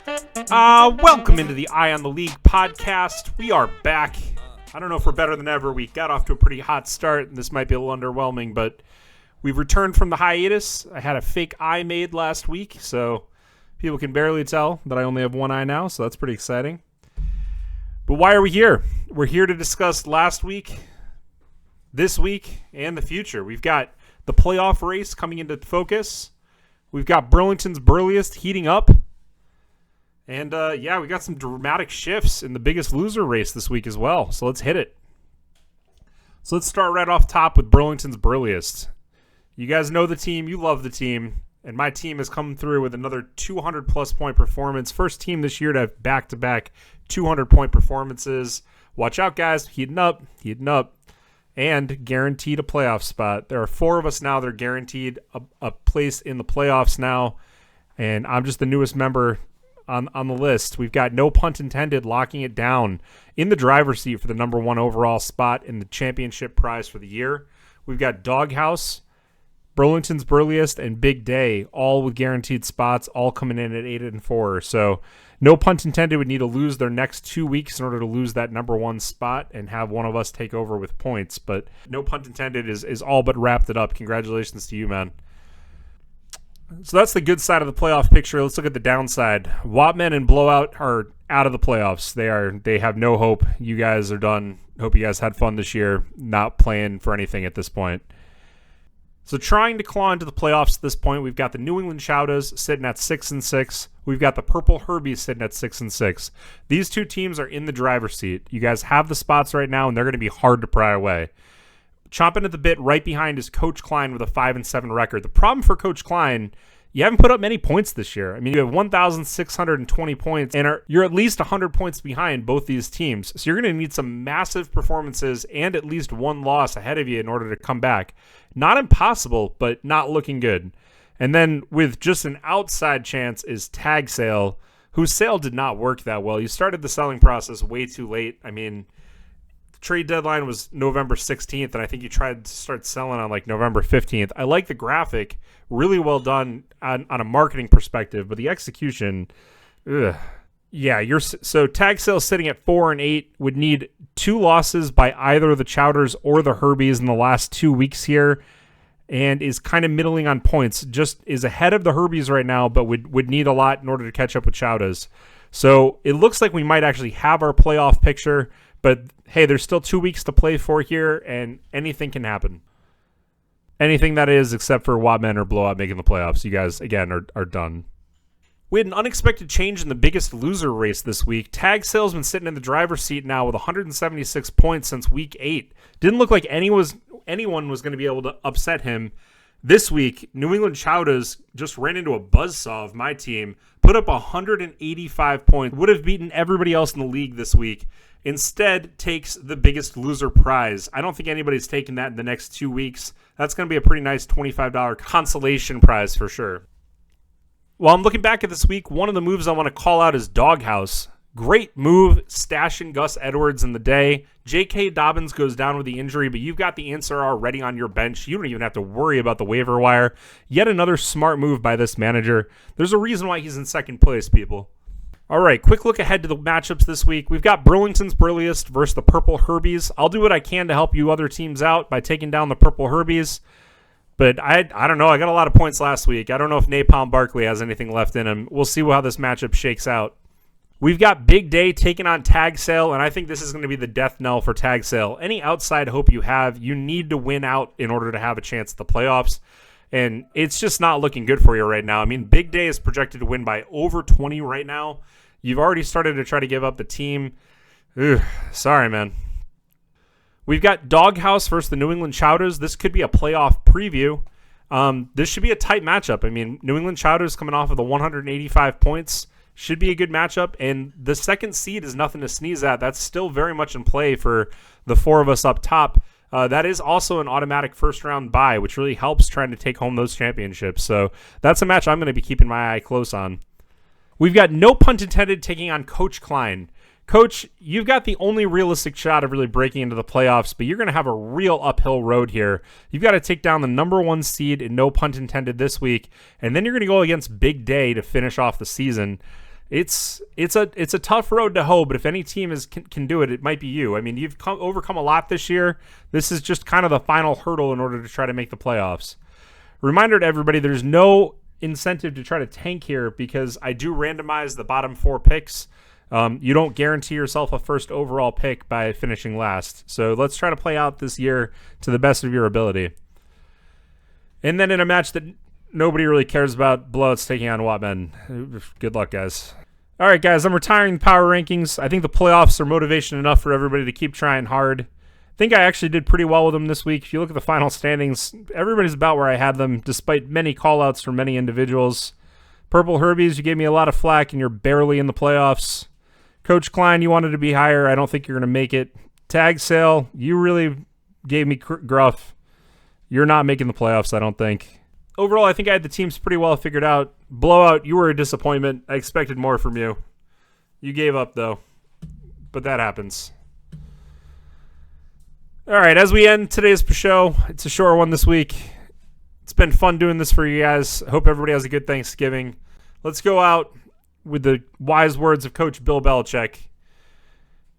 Welcome into the Eye on the League podcast. We are back. I don't know if we're better than ever. We got off to a pretty hot start, and this might be a little underwhelming, but we've returned from the hiatus. I had a fake eye made last week, so people can barely tell that I only have one eye now, so that's pretty exciting. But why are we here? We're here to discuss last week, this week, and the future. We've got the playoff race coming into focus. We've got Burlington's Burliest heating up. And, we got some dramatic shifts in the Biggest Loser race this week as well. So let's hit it. So let's start right off top with Burlington's Burliest. You guys know the team. You love the team. And my team has come through with another 200-plus point performance. First team this year to have back-to-back 200-point performances. Watch out, guys. Heating up. And guaranteed a playoff spot. There are 4 of us now that are guaranteed a place in the playoffs now. And I'm just the newest member on the list. We've got, no pun intended, locking it down in the driver's seat for the number 1 overall spot in the championship prize for the year. We've got Doghouse, Burlington's Burliest, and Big Day, all with guaranteed spots, all coming in at 8-4. So, no pun intended, would need to lose their next 2 weeks in order to lose that number 1 spot and have one of us take over with points. But no pun intended is all but wrapped it up. Congratulations to you, man. So that's the good side of the playoff picture. Let's look at the downside. Wapman and Blowout are out of the playoffs. They have no hope. You guys are done. Hope you guys had fun this year. Not playing for anything at this point. So trying to claw into the playoffs at this point, we've got the New England Chowdas sitting at 6-6. We've got the Purple Herbies sitting at 6-6. These 2 teams are in the driver's seat. You guys have the spots right now, and they're going to be hard to pry away. Chomping at the bit right behind is Coach Klein with a 5-7 record. The problem for Coach Klein, you haven't put up many points this year. I mean, you have 1,620 points, and you're at least 100 points behind both these teams. So you're going to need some massive performances and at least 1 loss ahead of you in order to come back. Not impossible, but not looking good. And then with just an outside chance is Tag Sale, whose sale did not work that well. You started the selling process way too late. I mean, trade deadline was November 16th, and I think you tried to start selling on like November 15th. I like the graphic, really well done on a marketing perspective, but the execution, ugh. Yeah, so Tag Sale sitting at 4-8 would need 2 losses by either the Chowders or the Herbies in the last 2 weeks here, and is kind of middling on points. Just is ahead of the Herbies right now, but would need a lot in order to catch up with Chowders. So it looks like we might actually have our playoff picture. But, hey, there's still 2 weeks to play for here, and anything can happen. Anything that is, except for Wapman or Blowout making the playoffs. You guys, again, are done. We had an unexpected change in the Biggest Loser race this week. Tag Sale's been sitting in the driver's seat now with 176 points since week 8. Didn't look like anyone was going to be able to upset him. This week, New England Chowdas just ran into a buzzsaw of my team, put up 185 points, would have beaten everybody else in the league this week. Instead, takes the Biggest Loser prize. I don't think anybody's taking that in the next 2 weeks. That's going to be a pretty nice $25 consolation prize for sure. While I'm looking back at this week, one of the moves I want to call out is Doghouse. Great move, stashing Gus Edwards in the day. J.K. Dobbins goes down with the injury, but you've got the answer already on your bench. You don't even have to worry about the waiver wire. Yet another smart move by this manager. There's a reason why he's in second place, people. All right, quick look ahead to the matchups this week. We've got Burlington's Burliest versus the Purple Herbies. I'll do what I can to help you other teams out by taking down the Purple Herbies. But I don't know. I got a lot of points last week. I don't know if Napalm Barkley has anything left in him. We'll see how this matchup shakes out. We've got Big Day taking on Tag Sale, and I think this is going to be the death knell for Tag Sale. Any outside hope you have, you need to win out in order to have a chance at the playoffs. And it's just not looking good for you right now. I mean, Big Day is projected to win by over 20 right now. You've already started to try to give up the team. Ugh, sorry, man. We've got Doghouse versus the New England Chowders. This could be a playoff preview. This should be a tight matchup. I mean, New England Chowders coming off of the 185 points. Should be a good matchup. And the second seed is nothing to sneeze at. That's still very much in play for the 4 of us up top. That is also an automatic first-round bye, which really helps trying to take home those championships. So that's a match I'm going to be keeping my eye close on. We've got, no pun intended, taking on Coach Klein. Coach, you've got the only realistic shot of really breaking into the playoffs, but you're going to have a real uphill road here. You've got to take down the number 1 seed, and no pun intended, this week, and then you're going to go against Big Day to finish off the season. it's a tough road to hoe, but if any team can do it, it might be you. I mean, you've overcome a lot this year. This is just kind of the final hurdle in order to try to make the playoffs. Reminder to everybody, there's no incentive to try to tank here because I do randomize the bottom 4 picks. You don't guarantee yourself a first overall pick by finishing last. So let's try to play out this year to the best of your ability. And then in a match that nobody really cares about, Blowouts taking on Watmen. Good luck, guys. All right, guys, I'm retiring the power rankings. I think the playoffs are motivation enough for everybody to keep trying hard. I think I actually did pretty well with them this week. If you look at the final standings, everybody's about where I had them, despite many call-outs from many individuals. Purple Herbies, you gave me a lot of flack, and you're barely in the playoffs. Coach Klein, you wanted to be higher. I don't think you're going to make it. Tag Sale, you really gave me gruff. You're not making the playoffs, I don't think. Overall, I think I had the teams pretty well figured out. Blowout, you were a disappointment. I expected more from you. You gave up, though. But that happens. All right, as we end today's show, it's a short one this week. It's been fun doing this for you guys. I hope everybody has a good Thanksgiving. Let's go out with the wise words of Coach Bill Belichick.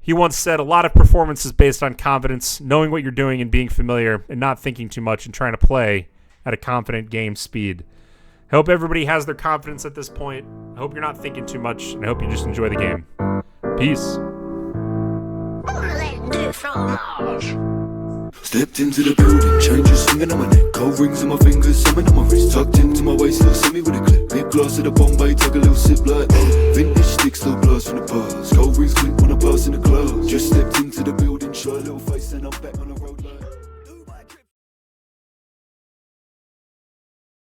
He once said, a lot of performance is based on confidence, knowing what you're doing and being familiar, and not thinking too much and trying to play at a confident game speed. I hope everybody has their confidence at this point. I hope you're not thinking too much, and I hope you just enjoy the game. Peace. Stepped into the building, changes swinging on my neck, gold rings on my fingers, something on my wrist, tucked into my waist, still see me with a clip. Big glass of the Bombay, take a little sip like vintage sticks, still blast from the bars. Gold rings click when I burst in the club. Just stepped into the building, show a little face, and I'm back on the road like